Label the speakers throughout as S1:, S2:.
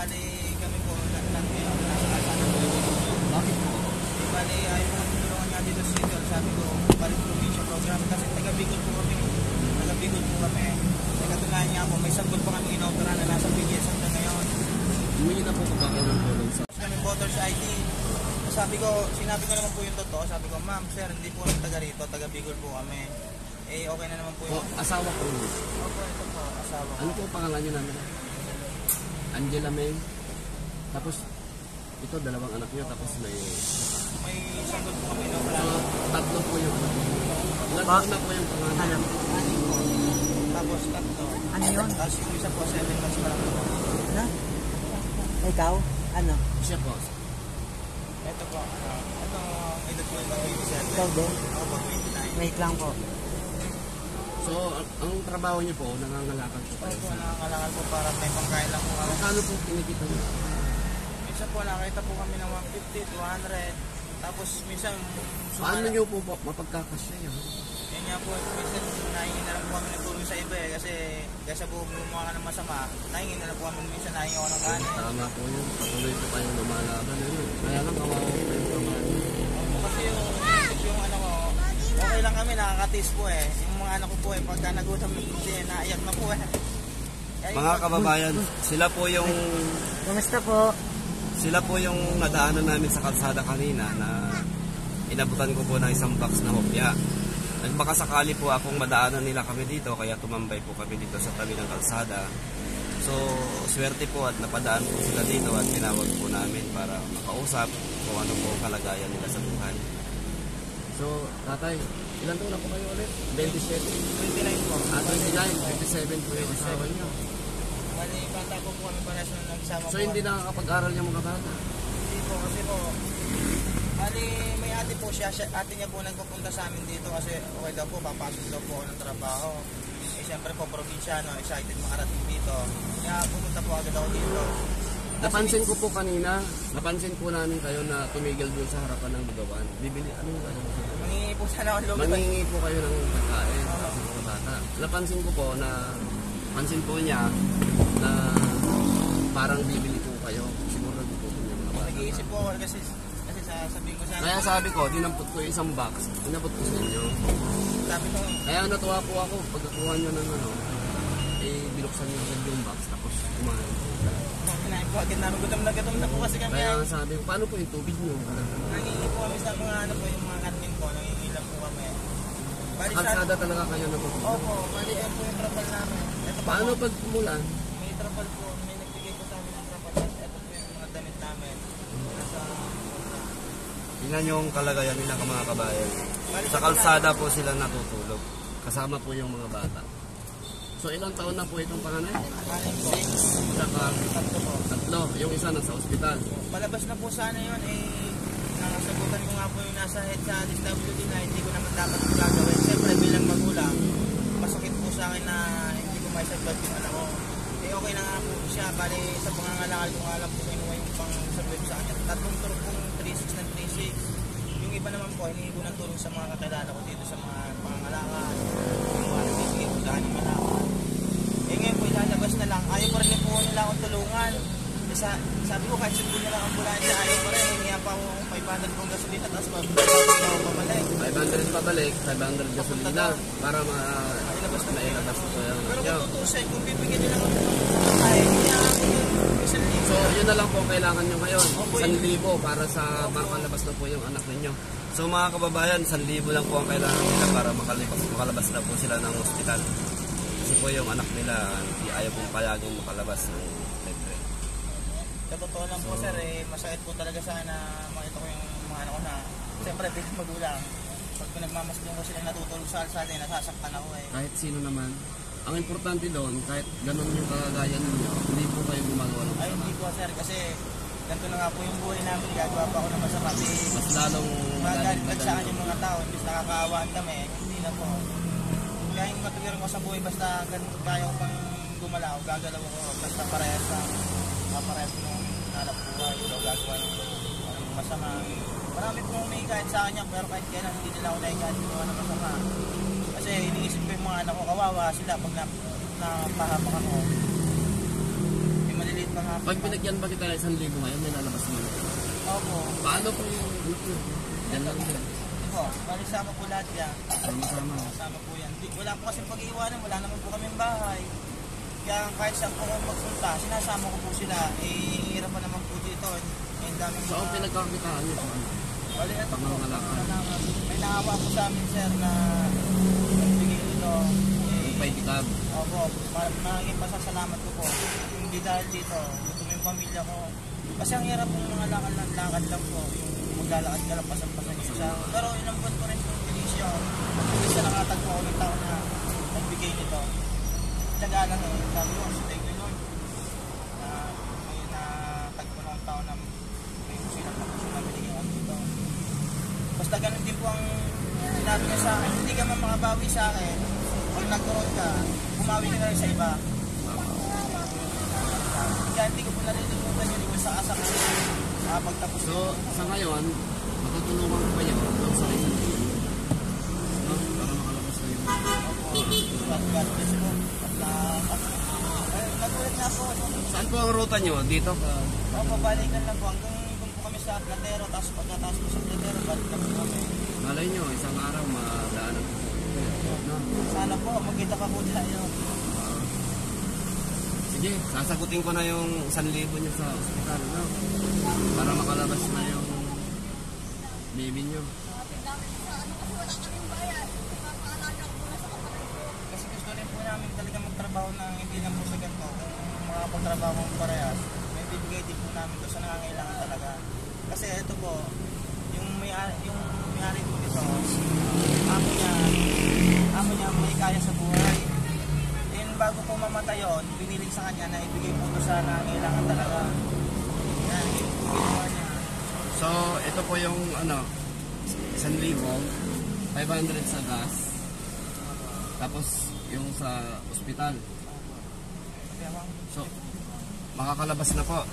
S1: bali kami po, lahat ngayon, nasa kalsada po.
S2: Bakit po?
S1: Bali, ayaw ko tulungan nga dito sa City. Sabi ko, bali provincial program. Kasi taga-Bicol po kami. Taga-Bicol po kami. Katunayan nga po, may sagot pa kami inopera na nasa PGS hanggang ngayon.
S2: Humingi na po kung bakit ng tulong sa...
S1: Kami voters ID. Sabi ko, sinabi ko naman po yung totoo. Sabi ko, ma'am, sir, hindi po kami taga rito. Taga-Bicol po kami. Eh, okay na naman po yung...
S2: asawa ko yun.
S1: Opo, ito po, asawa ko.
S2: Ano po pangalan nyo namin? Angela May. Tapos, ito, dalawang anak nyo. Tapos may
S1: sagot po kami inopera.
S2: So, tatlo po yung anak nyo. Ilan na po yung pangalan?
S1: Anim po. Tapos tatlo.
S3: Ano yun?
S1: Tapos yung isa po, 7 months pa lang po.
S3: Ano? Ikaw? Ano?
S2: Siya po.
S1: Ito po, ito edad ko yung 27.
S3: Ikaw din?
S1: Opo, 29.
S3: Wait lang po.
S2: So, ang trabaho niyo po, nangangalakal po kayo
S1: Opo,
S2: sa...
S1: nakakalakal po para may pangkain lang po kami.
S2: Kano po kinikita niyo?
S1: Minsan po nakita po kami ng 150, 200. Tapos minsan...
S2: Paano niyo po mapagkakasya yun?
S1: Yan nga po, minsan nahingi na lang po kami ng tulong sa iba kasi kaysa po gumawa ka ng masama, nahingi na lang po kami minsan nahingi ako ng kanin.
S2: Tama po yun. Patuloy po kayong lumalaban. Kaya lang kawawa po kayong pamahal.
S1: Kasi yung ano ko, okay lang kami, nakakatis po eh. Yung mga anak ko po pagka nagutom, naiyak na po
S2: Mga kababayan, sila po yung nadaanan namin sa kalsada kanina na inabutan ko po ng isang box na hopya. Baka sakali po akong madaanan nila kami dito, kaya tumambay po kami dito sa tabi ng kalsada. So, swerte po at napadaan po sila dito at tinawag po namin para makausap kung ano po kalagayan nila sa buhay. So, tatay, ilan taon na po kayo ulit? 27?
S1: 29 po.
S2: 29, 27 po yung asawa niyo.
S1: Bali, bata po kami para sa nagsama po.
S2: So, hindi nakakapag-aral yung mga bata?
S1: Hindi po, kasi po, bali, may ate po siya, ate niya po nagpupunta sa amin dito kasi okay daw po, papasok daw po ako ng trabaho. Eh, siyempre po, probinsyano, excited makarating dito. Kaya pumunta po agad ako dito.
S2: Napansin ko po kanina, napansin po namin kayo na tumigil doon sa harapan ng lugawan. Bibili, ano yung ano?
S1: Mangingi po sana ako lugawan.
S2: Mangingi po kayo ng pagkain sa mga bata. Napansin ko po na, pansin po niya na parang bibili po kayo. Siguro po yung mga bata.
S1: Nag-iisip po ako kasi sasabihin ko sana.
S2: Kaya sabi ko, dinampot ko yung isang box, dinampot ko sa inyo.
S1: Sabi ko,
S2: kaya natuwa po ako, pagkakuha nyo ng ano, eh binuksan nyo agad yung box, tapos kumain po.
S1: kinain po agad namin, gutom na po kasi kami.
S2: Kaya sabi ko, paano po yung tubig nyo?
S1: Nangingi po kami sa mga ano po, yung mga admin po, nangingi lang po kami. Bali
S2: Kalsada talaga kayo na po.
S1: Opo, bali po yung trapal namin. Ito po,
S2: Paano pag umulan?
S1: may trapal po, may nagbigay po sa amin ng trapal. Ito po yung mga damit namin. Nasa...
S2: Tingnan yung kalagayan nila mga kabayan. Sa kalsada po sila natutulog. Kasama po yung mga bata. So ilang taon na po itong panganay?
S1: 6.
S2: Saka
S1: Tatlo po.
S2: tatlo. Yung isa nasa ospital.
S1: Palabas na po sana yun nakasagutan ko nga po yung nasa head sa DSWD na hindi ko naman dapat gagawin. Siyempre bilang magulang, masakit po sa akin na hindi ko maisagbat yung anak ko. Eh okay na nga po siya, bali sa pangangalakal ko nga lang po kinuha yung pang sagot sa kanya. Tatlong turok pong 3-6 ng 3-6. Yung iba naman po, hinihingi ko ng tulong sa mga kakilala ko dito sa mga pangangalakal. Yung mga nagbibigay ko sa kanya malakal. Eh ngayon po ilalabas na lang, ayaw pa rin po nila akong tulungan. Sabi ko kahit sundo nila ang ambulansya, ayaw pa rin, hiniya pa ako 500 pong gasolina, tapos pabalik.
S2: 500 pabalik, 500 gasolina para mailabas na po yung
S1: pero
S2: kanya.
S1: kung tutusin, kung bibigyan nila ako ay hiniya ako yun.
S2: So yun na lang po ang kailangan nyo ngayon. 1,000 para sa makalabas na po yung anak ninyo. So mga kababayan, 1,000 lang po ang kailangan nila para makalabas na po sila ng ospital. Kasi po yung anak nila, ayaw pong payagang makalabas ng libre.
S1: Sa totoo lang po sir, masakit po talaga sana na makita ko yung mga anak ko na siyempre bilang magulang. Pag pinagmamasdan ko sila natutulog sa alsada, nasasaktan ako
S2: Kahit sino naman. Ang importante doon, kahit ganun yung kagagayan ninyo, hindi po kayo gumagawa ng
S1: ay hindi po sir, kasi ganito na nga po yung buhay namin, gagawa pa ako ng masama.
S2: mas lalong
S1: magalit sa akin yung mga tao, imbis nakakaawaan kami, hindi na po. Kaya yung matugiran ko sa buhay, basta kaya ko pang gumalaw, gagalaw ko, basta parehas na parehas nung hanap buhay, so gagawa ng masama. Marami pong may kahit sa kanya, pero kahit kailan hindi nila ako naikahit ginawa ng masama. Kasi iniisip ko yung mga anak ko, kawawa sila pag napahamak ako. Yung maliliit pa nga
S2: Pag binigyan ba kita ng 1,000 ngayon, may lalabas mo.
S1: Opo.
S2: Paano kung ano po? Yan lang din.
S1: Opo, balisama po lahat yan.
S2: Sama-sama.
S1: Kasama po yan. Wala po kasi pag-iwanan, wala naman po kaming bahay. Kaya kahit saan po ako magpunta, sinasama ko po sila. Eh, hirap pa naman po dito. Eh, ang daming
S2: So, ang pinagkakitaan niyo sa ano?
S1: Bali, ito po.
S2: Pangangalakan.
S1: May naawa po sa amin, sir, na nagbigay nito.
S2: Yung pay kitab.
S1: Opo, maraming pasasalamat ko po. Hindi dahil dito, ito yung pamilya ko. Kasi ang hirap pong mga lakad lang po. Yung maglalakad ka lang, pasan-pasan yung isa. Pero ilang buwan ko rin po yung bilisyo. Isa nakatag po ako ng tao na nagbigay nito. Tsaga lang eh. Sabi ko, thank you Lord. May natag po ng tao na may silang kapusyo na binigyan kami dito. Basta ganun din po ang sinabi niya sa akin. Hindi ka man makabawi sa akin. Kung nagkaroon ka, bumawi ka na rin sa iba. Kaya hindi ko po nalilimutan yun. Iwas sa asak ko. Pagtapos
S2: So, sa ngayon, matutulungan ko kayo doon sa isang team. No? Para makalabas na yung...
S1: God bless po. Nagulat na po.
S2: Saan po ang ruta nyo? Dito ka?
S1: Opo, balikan lang po. Hanggang doon po kami sa Platero. Tapos pagkataas po sa Platero, balik na po kami.
S2: Malay nyo, isang araw madaanan ko po. No?
S1: Sana po, magkita pa po tayo.
S2: Sige, sasagutin ko na yung 1,000 nyo sa ospital, no? Para makalabas na yung baby nyo.
S1: Kasi gusto rin po namin talaga magtrabaho na hindi lang po sa ganito. Kung makapagtrabaho ng parehas, may bibigay din po namin doon sa nangangailangan talaga. Kasi ito po, yung may-ari po nito, amo niya may kaya sa buhay. Then bago po mamatay yun, biniling sa kanya na ibigay po doon sa nangangailangan talaga. Yan, ginawa niya.
S2: So, ito po yung 1,000, 500 sa gas. Tapos, yung sa ospital. So, makakalabas na po.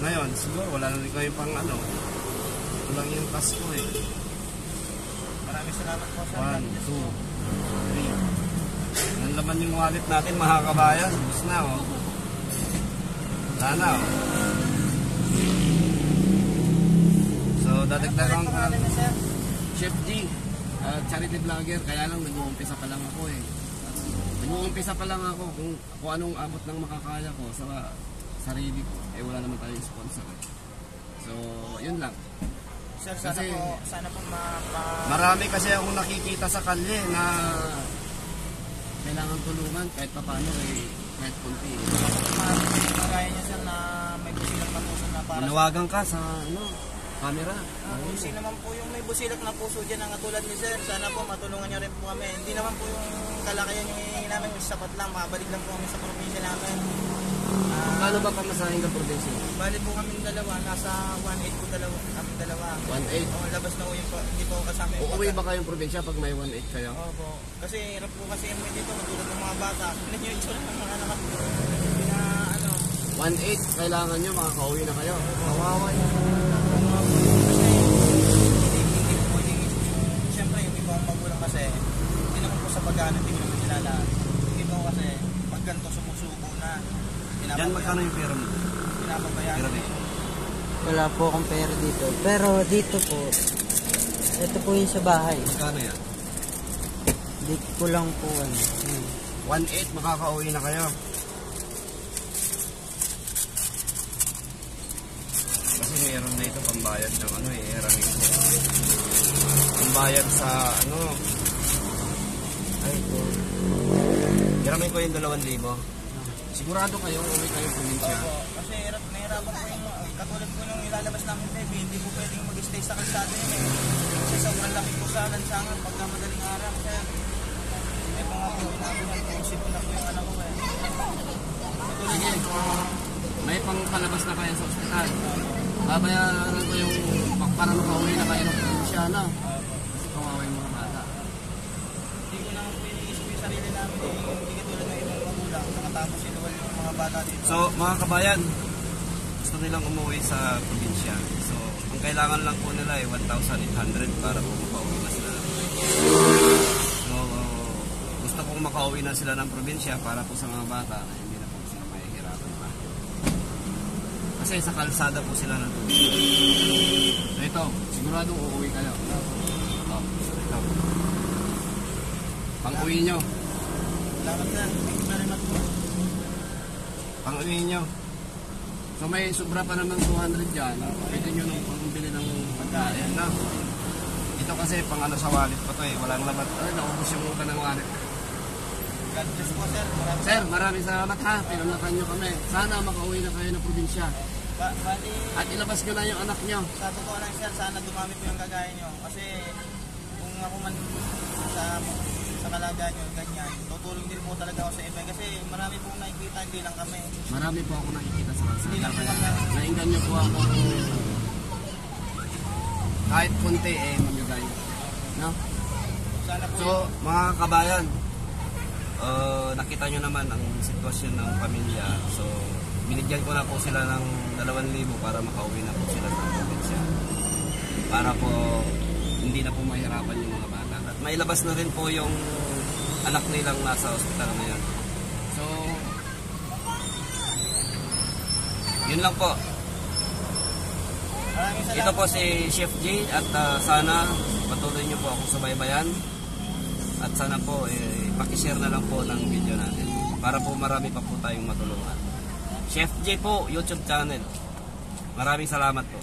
S2: Ngayon, siguro wala na rin kayo pang Kulang yung cash ko eh.
S1: Maraming salamat po sa
S2: 1, 2, 3. Ang laman yung wallet natin, mga kabayan. Bus na, oh. Sana, oh. So, dadagdagan ka. Chef G, charity vlogger. Kaya lang, nag-uumpisa pa lang ako eh. Nag-uumpisa pa lang ako kung anong abot ng makakaya ko sa sarili ko. Eh, wala naman tayong sponsor eh. So, yun lang.
S1: Sir, sana po
S2: marami kasi akong nakikita sa kalye na kailangan tulungan kahit pa paano eh, kahit kunti.
S1: Marami niya sir na may busilak na puso na para
S2: manawagan ka sa camera.
S1: Kung sino naman po yung may busilak na puso dyan ang katulad ni sir, sana po matulungan niyo rin po kami. Hindi naman po yung kalakayan yung hihingi namin, yung sapat lang, mabalik lang po kami sa probinsya namin.
S2: Paano ba pamasahin ka probinsya?
S1: Bali po kami dalawa, nasa 1.8 po kami dalawa.
S2: 1.8?
S1: Oo, labas na po yung, hindi po kasama yung
S2: uuwi ba kayong probinsya pag may 1.8 kayo?
S1: Opo. Kasi hirap po kasi yung may dito, matulog ng mga bata. Pinan nyo yung tsura ng mga anak ko.
S2: 1.8, kailangan nyo, makakauwi na kayo. Kawawa yun.
S1: Kasi hindi po pwedeng, siyempre yung ibang magulang kasi, hindi naman po sa pagano, hindi ko naman kilala. Yung iba kasi, pag ganito sumusuko na,
S2: Yan, magkano yung pera mo?
S1: pinapabayaan.
S2: Grabe.
S3: Wala po akong pera dito. Pero dito po, ito po yung sa bahay.
S2: Magkano yan?
S3: Di ko lang po
S2: 1.8, makakauwi na kayo. Kasi meron na ito pambayad ng erangin ko. Pambayad sa ay po. Hiramin ko yung 2,000. Sigurado kayo uwi kayo probinsya.
S1: Opo, kasi nahirapan po yung, katulad po nung ilalabas namin baby, hindi po pwedeng mag-stay sa kalsada yun eh. Kasi sobrang laki po sa lansangan pagka madaling araw. Kaya, may mga po namin, isipon na po yung anak ko eh.
S2: Sige, may pangpalabas na kayo sa ospital. Babayaran ko yung para makauwi na kayo ng probinsya, no? Kasi kawawa yung mga bata.
S1: Hindi ko naman po iniisip yung sarili namin eh. Hindi katulad ng ibang magulang, nakatapos sinuwal yung mga bata dito.
S2: So, mga kabayan, gusto nilang umuwi sa probinsya. So, ang kailangan lang po nila ay 1,800 para po makauwi na sila. So, gusto pong makauwi na sila ng probinsya para po sa mga bata na hindi na po sila mahihirapan pa. Kasi sa kalsada po sila nandun. So ito, siguradong uuwi kayo. Ito. Pang-uwi nyo.
S1: Salamat sir. Thank you very much po.
S2: Pang-uwi nyo. So may sobra pa naman 200 dyan. Pwede nyo nung pang-bili ng pagkain. No? Ito kasi pang ano sa wallet pa to eh. Walang laman. Ay, naubos yung uka ng wallet.
S1: God bless po sir. Maraming
S2: Sir, maraming salamat ha. Pinamlakan nyo kami. Sana makauwi na kayo ng probinsya.
S1: Bali,
S2: At ilabas nyo na yung anak nyo.
S1: sa totoo lang sir, sana dumami po yung kagaya nyo. Kasi kung ako man sa kalagayan nyo, ganyan, tutulong din po talaga ako sa iba. Kasi marami pong nakikita, hindi lang kami.
S2: Marami po ako nakikita sa
S1: Hindi
S2: kalsada.
S1: lang po
S2: Kaya
S1: kami.
S2: nainggan nyo po ako. Kahit konti eh, mamigay. No?
S1: Sana po
S2: So, mga kabayan, nakita nyo naman ang sitwasyon ng pamilya. So, binigyan ko na po sila ng 2,000 para makauwi na po sila sa probinsya. Para po hindi na po mahirapan yung mga bata. At mailabas na rin po yung anak nilang nasa ospital ngayon. So, yun lang po.
S1: maraming salamat.
S2: Ito po si Chef J at sana patuloy nyo po akong subaybayan. At sana po pakishare na lang po ng video natin para po marami pa po tayong matulungan. Chef J po, YouTube channel. Maraming salamat po.